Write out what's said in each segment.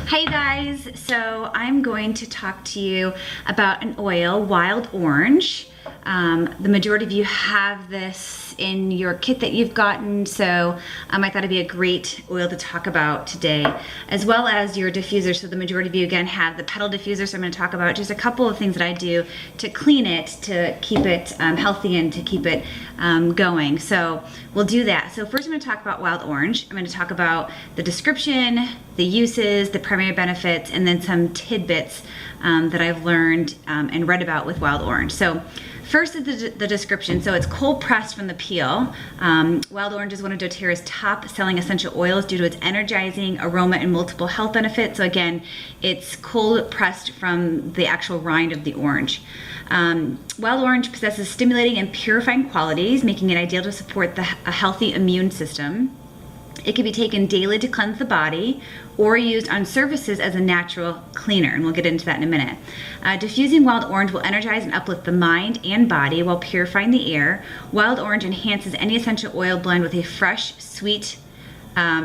Hey guys, so I'm going to talk to you about an oil, Wild Orange. The majority of you have this in your kit that you've gotten, so I thought it'd be a great oil to talk about today, as well as your diffuser. So the majority of you again have the petal diffuser, so I'm going to talk about just a couple of things that I do to clean it, to keep it healthy and to keep it going. So we'll do that. So first I'm going to talk about Wild Orange. I'm going to talk about the description, the uses, the primary benefits, and then some tidbits that I've learned and read about with Wild Orange. So first is the description. So it's cold pressed from the peel. Wild Orange is one of doTERRA's top selling essential oils due to its energizing aroma and multiple health benefits. So again, it's cold pressed from the actual rind of the orange. Wild Orange possesses stimulating and purifying qualities, making it ideal to support a healthy immune system. It can be taken daily to cleanse the body or used on surfaces as a natural cleaner, and we'll get into that in a minute. Diffusing Wild Orange will energize and uplift the mind and body while purifying the air. Wild Orange enhances any essential oil blend with a fresh, sweet,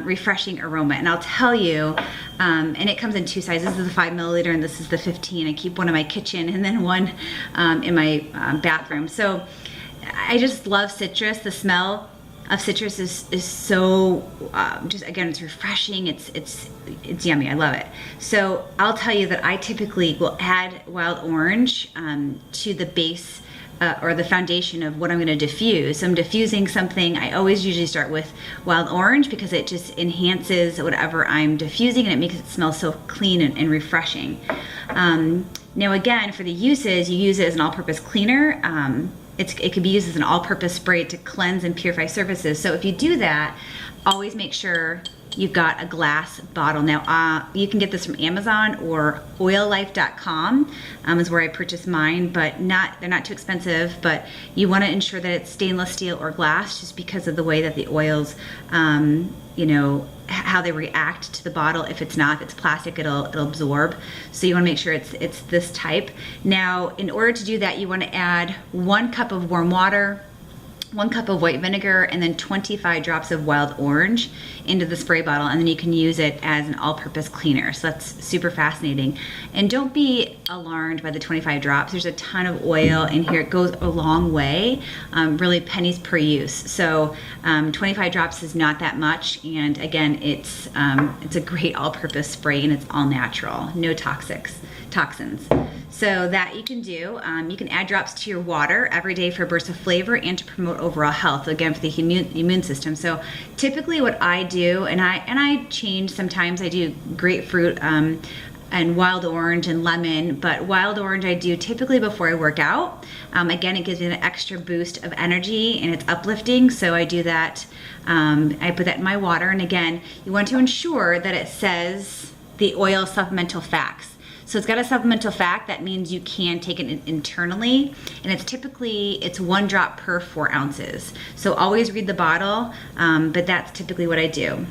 refreshing aroma. And I'll tell you, and it comes in two sizes. This is the 5 milliliter and this is the 15. I keep one in my kitchen and then one in my bathroom. So I just love citrus. The smell of citrus is so just, again, it's refreshing, it's yummy. I love it. So I'll tell you that I typically will add Wild Orange to the base or the foundation of what I'm going to diffuse. So I'm diffusing something, I always usually start with Wild Orange because it just enhances whatever I'm diffusing and it makes it smell so clean and refreshing. Now again, for the uses, you use it as an all-purpose cleaner. It can be used as an all-purpose spray to cleanse and purify surfaces. So if you do that, always make sure you've got a glass bottle. Now, you can get this from Amazon or oillife.com is where I purchased mine, but they're not too expensive, but you want to ensure that it's stainless steel or glass just because of the way that the oils, how they react to the bottle. If it's plastic, it'll absorb. So you want to make sure it's this type. Now, in order to do that, you want to add 1 cup of warm water, 1 cup of white vinegar, and then 25 drops of Wild Orange into the spray bottle, and then you can use it as an all-purpose cleaner. So that's super fascinating. And don't be alarmed by the 25 drops. There's a ton of oil in here. It goes a long way, really pennies per use. So 25 drops is not that much, and again, it's a great all-purpose spray, and it's all natural, no toxins. So that you can do. You can add drops to your water every day for a burst of flavor and to promote overall health, again for the immune system. So typically what I do, and I change sometimes, I do grapefruit and Wild Orange and lemon, but Wild Orange I do typically before I work out. Again, it gives me an extra boost of energy and it's uplifting, so I do that. I put that in my water, and again, you want to ensure that it says the oil supplemental facts. So it's got a supplemental fact. That means you can take it internally, and it's 1 drop per 4 ounces. So always read the bottle, but that's typically what I do.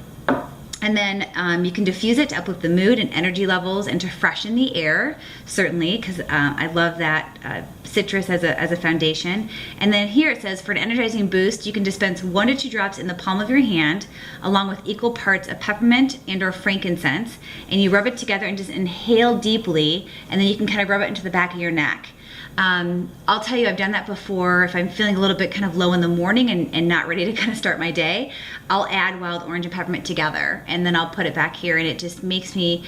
And then you can diffuse it to uplift the mood and energy levels and to freshen the air, certainly, because I love that citrus as a foundation. And then here it says, for an energizing boost, you can dispense 1 to 2 drops in the palm of your hand, along with equal parts of peppermint and or frankincense, and you rub it together and just inhale deeply, and then you can kind of rub it into the back of your neck. I'll tell you, I've done that before. If I'm feeling a little bit kind of low in the morning and not ready to kind of start my day, I'll add Wild Orange and peppermint together, and then I'll put it back here, and it just makes me,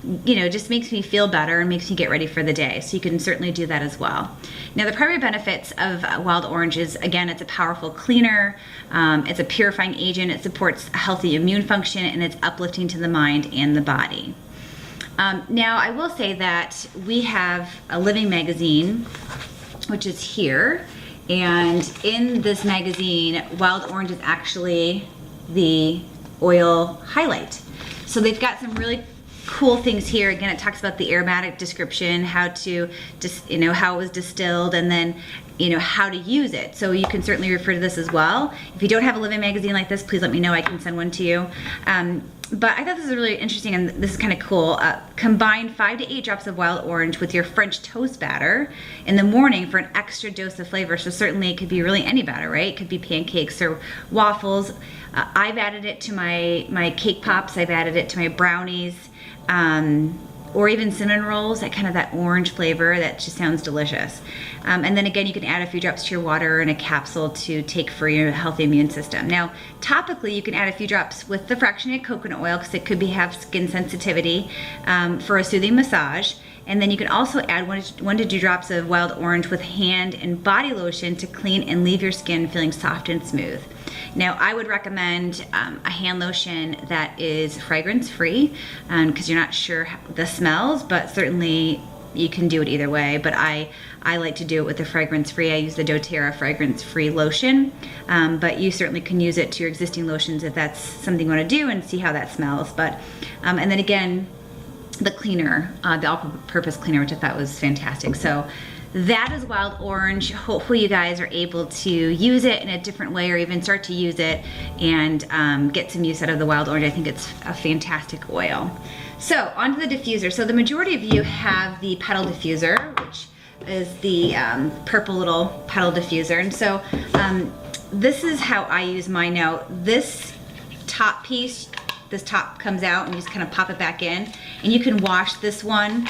feel better and makes me get ready for the day. So you can certainly do that as well. Now, the primary benefits of Wild Orange is, again, it's a powerful cleaner, it's a purifying agent, it supports a healthy immune function, and it's uplifting to the mind and the body. Now, I will say that we have a living magazine, which is here, and in this magazine, Wild Orange is actually the oil highlight. So they've got some really cool things here. Again, it talks about the aromatic description, how to how it was distilled, and then how to use it. So you can certainly refer to this as well. If you don't have a living magazine like this, please let me know. I can send one to you. But I thought this was really interesting, and this is kind of cool. Combine 5 to 8 drops of wild orange with your French toast batter in the morning for an extra dose of flavor. So certainly it could be really any batter, right? It could be pancakes or waffles. I've added it to my cake pops. I've added it to my brownies, or even cinnamon rolls. That orange flavor that just sounds delicious. And then again, you can add a few drops to your water in a capsule to take for your healthy immune system. Now, topically, you can add a few drops with the fractionated coconut oil because it could have skin sensitivity, for a soothing massage. And then you can also add 1 to 2 drops of wild orange with hand and body lotion to clean and leave your skin feeling soft and smooth. Now, I would recommend a hand lotion that is fragrance-free, because you're not sure the smells, but certainly you can do it either way. But I like to do it with the fragrance-free. I use the doTERRA fragrance-free lotion, but you certainly can use it to your existing lotions if that's something you want to do and see how that smells. But and then again, the cleaner, the all-purpose cleaner, which I thought was fantastic. So that is wild orange. Hopefully you guys are able to use it in a different way, or even start to use it and get some use out of the wild orange. I think it's a fantastic oil. So onto the diffuser. So the majority of you have the petal diffuser, which is the purple little petal diffuser. And so this is how I use mine now. This top piece, this top comes out and you just kind of pop it back in, and you can wash this one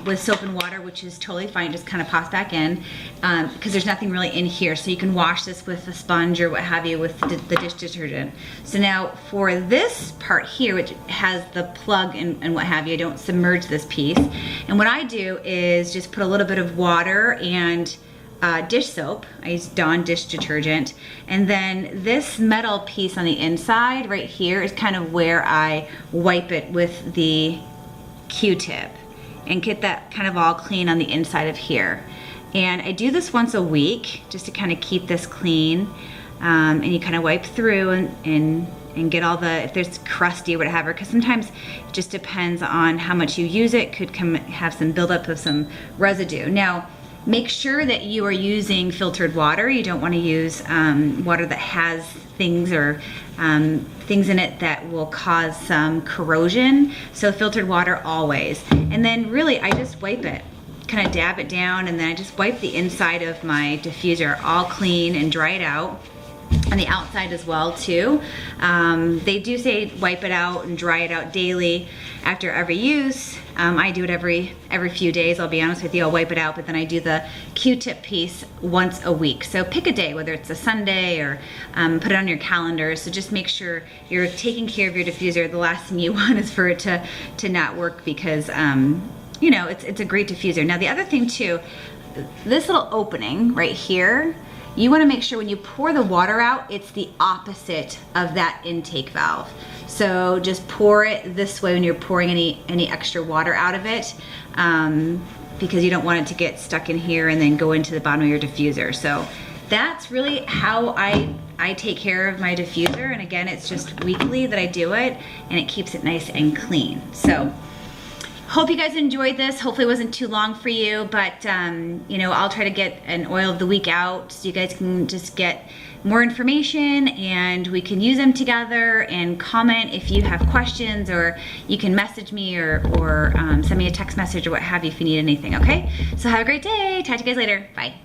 with soap and water, which is totally fine. It just kind of pops back in because there's nothing really in here. So you can wash this with a sponge or what have you with the dish detergent. So now for this part here, which has the plug and what have you, I don't submerge this piece. And what I do is just put a little bit of water and dish soap. I use Dawn dish detergent, and then this metal piece on the inside right here is kind of where I wipe it with the Q-tip and get that kind of all clean on the inside of here. And I do this once a week just to kind of keep this clean, and you kind of wipe through and get all the, if there's crusty or whatever, because sometimes it just depends on how much you use it, could have some buildup of some residue. Now, make sure that you are using filtered water. You don't want to use water that has things or things in it that will cause some corrosion. So filtered water always. And then really I just wipe it, kind of dab it down, and then I just wipe the inside of my diffuser all clean and dry it out. On the outside as well too. They do say wipe it out and dry it out daily after every use. I do it every few days, I'll be honest with you. I'll wipe it out, but then I do the Q-tip piece once a week. So pick a day, whether it's a Sunday or put it on your calendar. So just make sure you're taking care of your diffuser. The last thing you want is for it to not work, because you know, it's a great diffuser. Now the other thing too, this little opening right here, you want to make sure when you pour the water out, it's the opposite of that intake valve. So just pour it this way when you're pouring any extra water out of it, because you don't want it to get stuck in here and then go into the bottom of your diffuser. So that's really how I take care of my diffuser. And again, it's just weekly that I do it, and it keeps it nice and clean. So hope you guys enjoyed this. Hopefully it wasn't too long for you, but you know, I'll try to get an oil of the week out so you guys can just get more information and we can use them together. And comment if you have questions, or you can message me or send me a text message or what have you if you need anything, okay? So have a great day. Talk to you guys later. Bye.